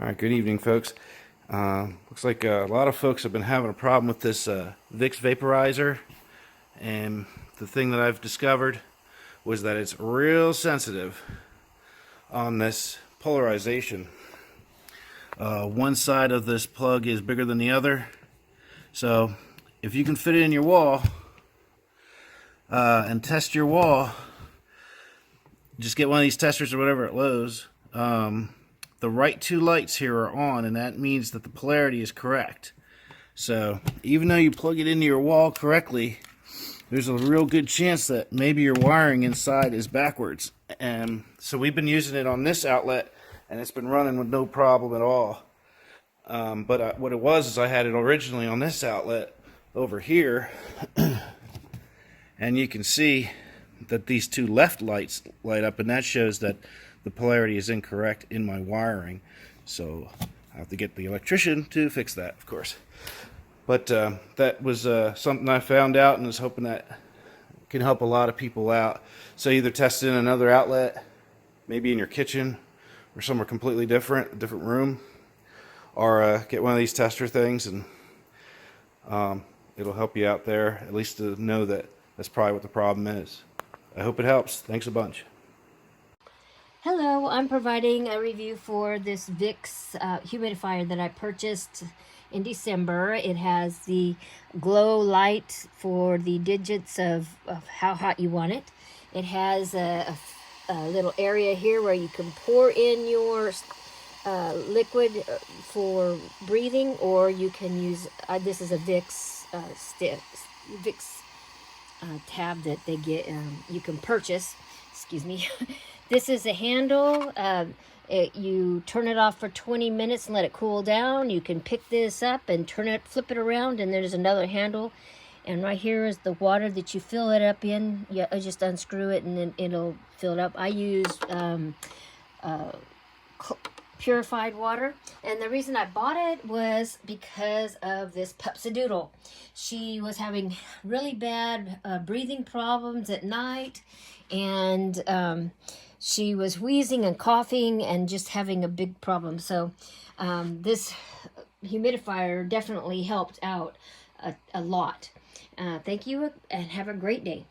All right, good evening, folks. Looks like a lot of folks have been having a problem with this Vicks Vaporizer, and the thing that I've discovered was that it's real sensitive on this polarization. One side of this plug is bigger than the other, so if you can fit it in your wall and test your wall, just get one of these testers or whatever at Lowe's. The right two lights here are on, and that means that the polarity is correct. So even though you plug it into your wall correctly, there's a real good chance that maybe your wiring inside is backwards. And so we've been using it on this outlet, and it's been running with no problem at all. What it was is I had it originally on this outlet over here, and you can see that these two left lights light up, and that shows that the polarity is incorrect in my wiring. So I have to get the electrician to fix that, of course. But that was something I found out, and was hoping that can help a lot of people out. So either test it in another outlet, maybe in your kitchen, or somewhere completely different, a different room, or get one of these tester things, and it'll help you out there, at least to know that that's probably what the problem is. I hope it helps. Thanks a bunch. Hello, I'm providing a review for this Vicks humidifier that I purchased in December. It has the glow light for the digits of how hot you want it. It has a little area here where you can pour in your liquid for breathing, or you can use, this is a Vicks Vicks tab that they get, you can purchase, excuse me. This is a handle. You turn it off for 20 minutes and let it cool down. You can pick this up and flip it around, and there's another handle. And right here is the water that you fill it up in. You just unscrew it and then it'll fill it up. I use purified water, and the reason I bought it was because of this pupsadoodle. She was having really bad breathing problems at night, and she was wheezing and coughing and just having a big problem. So this humidifier definitely helped out a lot. Thank you, and have a great day.